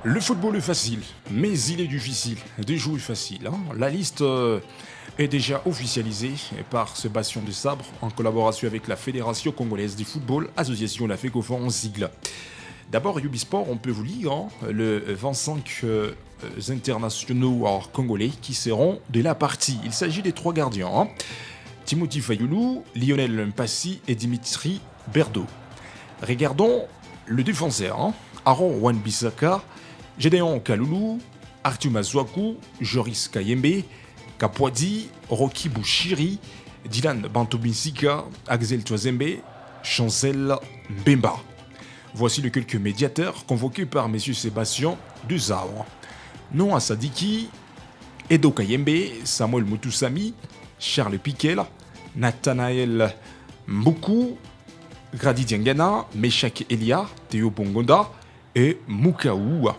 Le football est facile, mais il est difficile de jouer facile. La liste est déjà officialisée par Sébastien de Sabre en collaboration avec la Fédération congolaise du football, association la FECOFOR en sigle. D'abord, Ubisport, on peut vous lire le 25 internationaux congolais qui seront de la partie. Il s'agit des trois gardiens, Timothy Fayoulou, Lionel Mpassi et Dimitri Berdo. Regardons le défenseur, Aaron Wan-Bissaka, Gédéon Kaloulou, Arthur Mazouakou, Joris Kayembe, Kapwadi, Rocky Bouchiri, Dylan Bantobinsika, Axel Twazembe, Chancel Mbemba. Voici les quelques médiateurs convoqués par M. Sébastien Desabre. Noah Sadiki, Edo Kayembe, Samuel Mutusami, Charles Piquel, Nathanaël Mboukou, Grady Diangana, Meshak Elia, Théo Bongonda et Mukaou.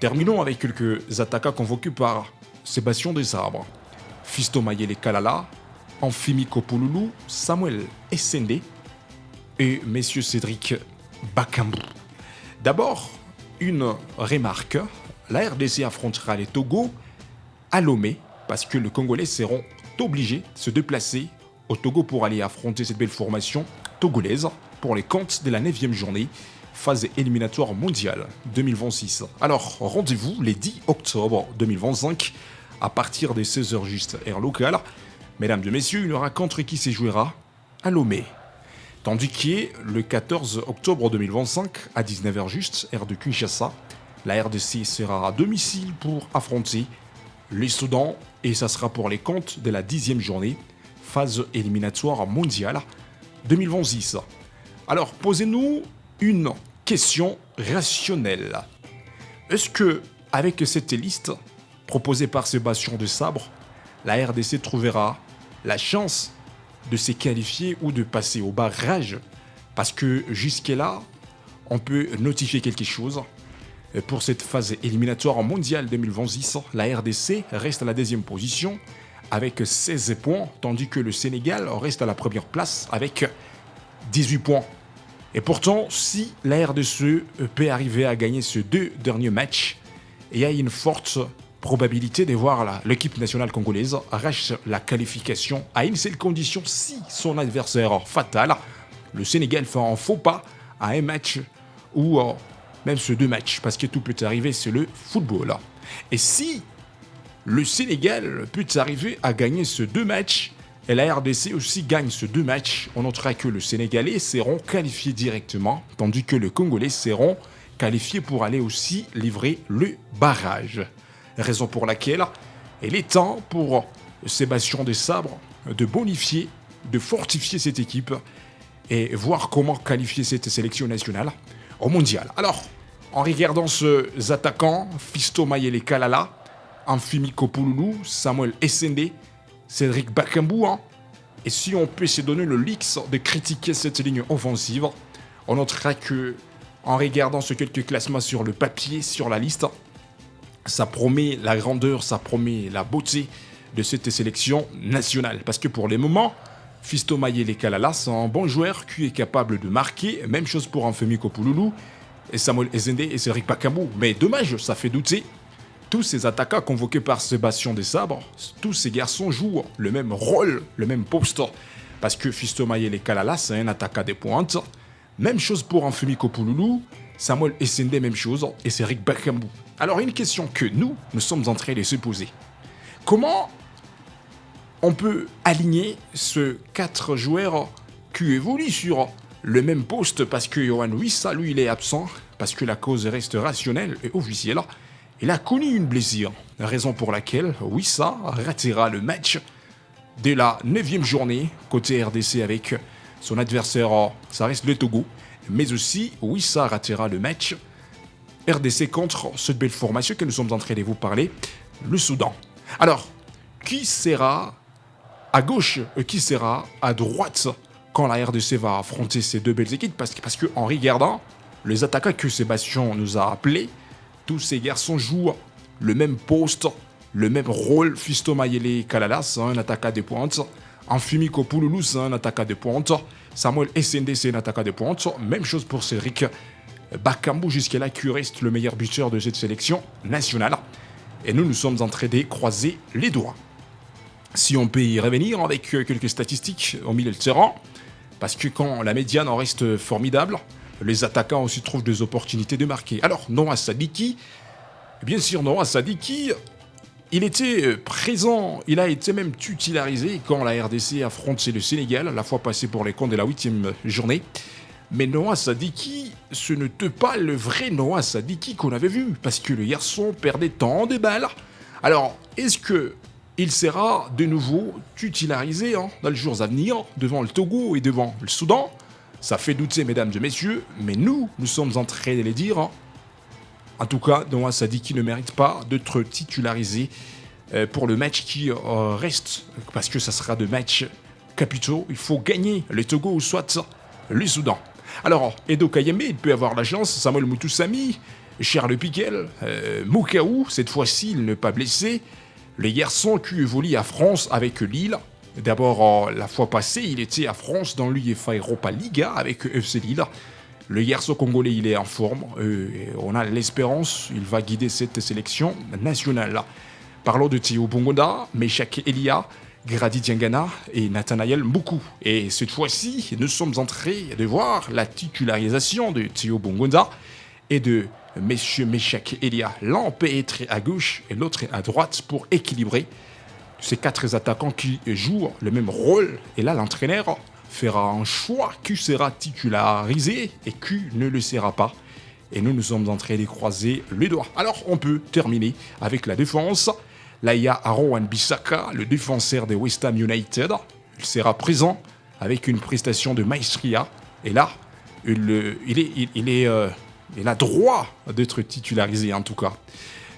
Terminons avec quelques attaquants convoqués par Sébastien Desabre. Fisto Mayele Kalala, Amphimi Kopouloulou, Samuel Essende et M. Cédric Bakambu. D'abord, une remarque. La RDC affrontera les Togo à Lomé parce que les Congolais seront obligés de se déplacer au Togo pour aller affronter cette belle formation togolaise pour les comptes de la 9e journée, phase éliminatoire mondiale 2026. Alors, rendez-vous les 10 octobre 2025 à partir des 16h juste heure locale. Mesdames et messieurs, une rencontre qui se jouera à Lomé. Tandis que le 14 octobre 2025 à 19h juste heure de Kinshasa, la RDC sera à domicile pour affronter les Soudan et ça sera pour les comptes de la 10e journée, phase éliminatoire mondiale 2026. Alors, posez-nous une question rationnelle. Est-ce que, avec cette liste proposée par Sébastien de Sabre, la RDC trouvera la chance de se qualifier ou de passer au barrage? Parce que jusque-là, on peut notifier quelque chose. Pour cette phase éliminatoire mondiale 2026, la RDC reste à la 2e position avec 16 points, tandis que le Sénégal reste à la première place avec 18 points. Et pourtant, si la RDC peut arriver à gagner ces deux derniers matchs, il y a une forte probabilité de voir l'équipe nationale congolaise arracher la qualification à une seule condition: si son adversaire fatal, le Sénégal, fait un faux pas à un match ou même ces deux matchs, parce que tout peut arriver, c'est le football. Et si le Sénégal peut arriver à gagner ces deux matchs, et la RDC aussi gagne ces deux matchs, on notera que les Sénégalais seront qualifiés directement, tandis que les Congolais seront qualifiés pour aller aussi livrer le barrage. Raison pour laquelle il est temps pour Sébastien Desabre de bonifier, de fortifier cette équipe et voir comment qualifier cette sélection nationale au mondial. Alors, en regardant ces attaquants, Fisto Mayele Kalala, Amphimi Kopouloulou, Samuel Essende, Cédric Bakambu, et si on peut se donner le luxe de critiquer cette ligne offensive, on notera que, en regardant ce quelques classements sur le papier, sur la liste, ça promet la grandeur, ça promet la beauté de cette sélection nationale. Parce que pour les moments, Fisto Mayele Kalala, c'est un bon joueur qui est capable de marquer. Même chose pour Amphimi Kopouloulou, et Samuel Essende et Cédric Bakambu. Mais dommage, ça fait douter. Tous ces attaquants convoqués par Sébastien Desabre, tous ces garçons jouent le même rôle, le même poste. Parce que Fisto Mayele Kalala, c'est un attaquant de pointe. Même chose pour Amphimi Kopouloulou, Samuel Essende, même chose, et Cédric Bakambu. Alors, une question que nous sommes en train de se poser. Comment on peut aligner ces 4 joueurs qui évoluent sur le même poste? Parce que Yohan Wissa, lui, il est absent, parce que la cause reste rationnelle et officielle. Il a connu une blessure, raison pour laquelle Wissa ratera le match de la 9e journée côté RDC avec son adversaire, ça reste le Togo. Mais aussi, Wissa ratera le match RDC contre cette belle formation que nous sommes en train de vous parler, le Soudan. Alors, qui sera à gauche et qui sera à droite quand la RDC va affronter ces deux belles équipes? Parce que en regardant les attaquants que Sébastien nous a appelés, tous ces garçons jouent le même poste, le même rôle. Fisto Mayele Kalala, c'est un attaquant de pointe. Amphimi Kopouloulou, c'est un attaquant de pointe. Samuel Essende, c'est un attaquant de pointe. Même chose pour Cédric Bakambu jusqu'à là qui reste le meilleur buteur de cette sélection nationale. Et nous sommes en train de croiser les doigts. Si on peut y revenir avec quelques statistiques au milieu de terrain, parce que quand la médiane en reste formidable, les attaquants aussi trouvent des opportunités de marquer. Alors, Noah Sadiki, bien sûr, Noah Sadiki, il était présent, il a été même titularisé quand la RDC affronte le Sénégal, la fois passée pour les comptes de la 8e journée. Mais Noah Sadiki, ce n'était pas le vrai Noah Sadiki qu'on avait vu, parce que le garçon perdait tant de balles. Alors, est-ce qu'il sera de nouveau titularisé dans les jours à venir, devant le Togo et devant le Soudan? Ça fait douter, mesdames et messieurs, mais nous sommes en train de les dire. En tout cas, Noah Sadiki ne mérite pas d'être titularisé pour le match qui reste, parce que ça sera de matchs capitaux. Il faut gagner le Togo ou soit le Soudan. Alors, Edo Kayembe, il peut avoir la chance, Samuel Moutoussamy, Charles Piquel, Moukaou, cette fois-ci, il n'est pas blessé. Les garçons qui évoluent à France avec Lille. D'abord, la fois passée, il était à France dans l'UEFA Europa Liga avec FC Lille. Le garçon congolais, il est en forme. On a l'espérance, il va guider cette sélection nationale. Parlons de Théo Bongonda, Meshak Elia, Grady Diangana et Nathanaël Mboukou. Et cette fois-ci, nous sommes en train de voir la titularisation de Théo Bongonda et de Monsieur Meshak Elia. L'un peut être à gauche et l'autre à droite pour équilibrer ces 4 attaquants qui jouent le même rôle. Et là, l'entraîneur fera un choix qui sera titularisé et qui ne le sera pas. Et nous sommes en train de croiser les doigts. Alors, on peut terminer avec la défense. Là, il y a Aaron Wan-Bissaka, le défenseur de West Ham United. Il sera présent avec une prestation de maestria. Et là, il a droit d'être titularisé en tout cas.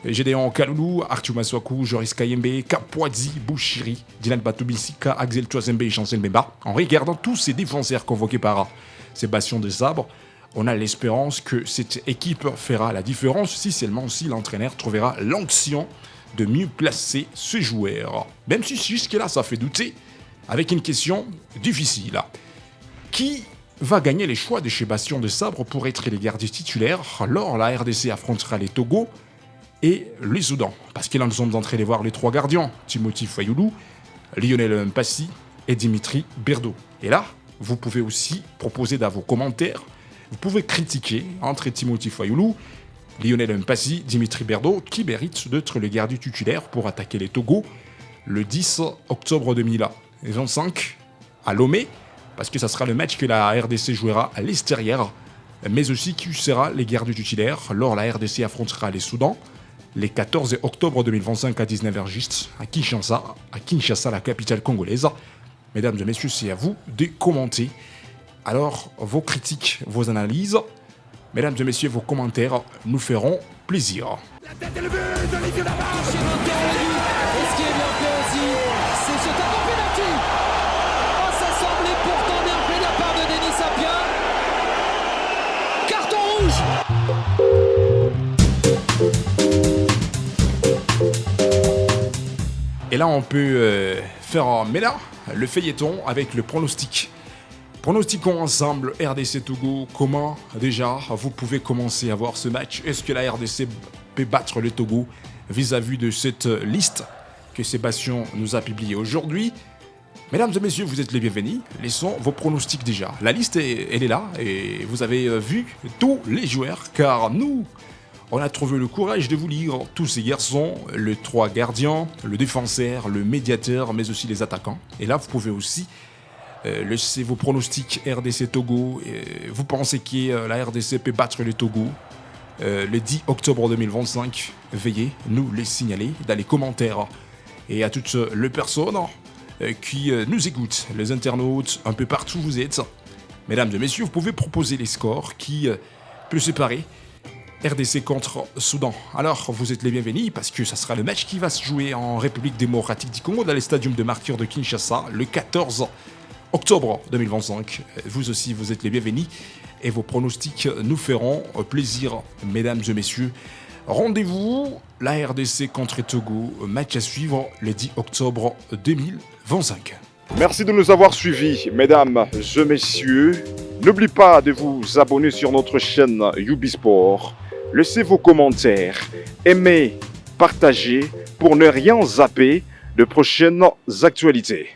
Gédéon Kaloulou, Arthur Maswaku, Joris Kayembe, Kapwadzi, Bouchiri, Dylan Batubisika, Axel Touazembe et Chancel Mbemba. En regardant tous ces défenseurs convoqués par Sébastien Desabre, on a l'espérance que cette équipe fera la différence si seulement si l'entraîneur trouvera l'onction de mieux placer ce joueur. Même si jusque-là ça fait douter, avec une question difficile. Qui va gagner les choix de Sébastien Desabre pour être les gardiens titulaires alors la RDC affrontera les Togo et les Soudan? Parce que là nous sommes en train de voir les 3 gardiens, Timothy Fayoulou, Lionel Mpassi et Dimitri Berdo. Et là, vous pouvez aussi proposer dans vos commentaires, vous pouvez critiquer entre Timothy Fayoulou, Lionel Mpassi, Dimitri Berdo, qui mérite d'être le gardien titulaire pour attaquer les Togo le 10 octobre 2025 à Lomé, parce que ça sera le match que la RDC jouera à l'extérieur, mais aussi qui sera les gardiens titulaires lors la RDC affrontera les Soudans le 14 octobre 2025 à 19h juste à Kinshasa, la capitale congolaise. Mesdames et messieurs, c'est à vous de commenter. Alors, vos critiques, vos analyses, mesdames et messieurs, vos commentaires nous feront plaisir. La tête et le but de Olivier Lamarche. Et ce qui est bien fait aussi, c'est ce tableau penalty. Oh, ça semblait pourtant bien fait de la part de Denis Sapien. Carton rouge. Et là, on peut faire maintenant le feuilleton avec le pronostic. Pronostiquons ensemble RDC Togo. Comment déjà vous pouvez commencer à voir ce match? Est-ce que la RDC peut battre le Togo vis-à-vis de cette liste que Sébastien nous a publiée aujourd'hui? Mesdames et messieurs, vous êtes les bienvenus. Laissons vos pronostics déjà. La liste, elle est là et vous avez vu tous les joueurs car nous, on a trouvé le courage de vous lire tous ces garçons, les 3 gardiens, le défenseur, le médiateur, mais aussi les attaquants. Et là, vous pouvez aussi laisser vos pronostics RDC Togo. Vous pensez que la RDC peut battre le Togo le 10 octobre 2025? Veuillez nous les signaler dans les commentaires. Et à toutes les personnes qui nous écoutent, les internautes, un peu partout où vous êtes, mesdames et messieurs, vous pouvez proposer les scores qui peuvent séparer RDC contre Soudan. Alors, vous êtes les bienvenus parce que ça sera le match qui va se jouer en République démocratique du Congo dans le stadium de martyrs de Kinshasa le 14 octobre 2025. Vous aussi, vous êtes les bienvenus et vos pronostics nous feront plaisir, mesdames et messieurs. Rendez-vous, la RDC contre Togo, match à suivre le 10 octobre 2025. Merci de nous avoir suivis, mesdames et messieurs. N'oubliez pas de vous abonner sur notre chaîne Ubisport. Laissez vos commentaires, aimez, partagez pour ne rien zapper de prochaines actualités.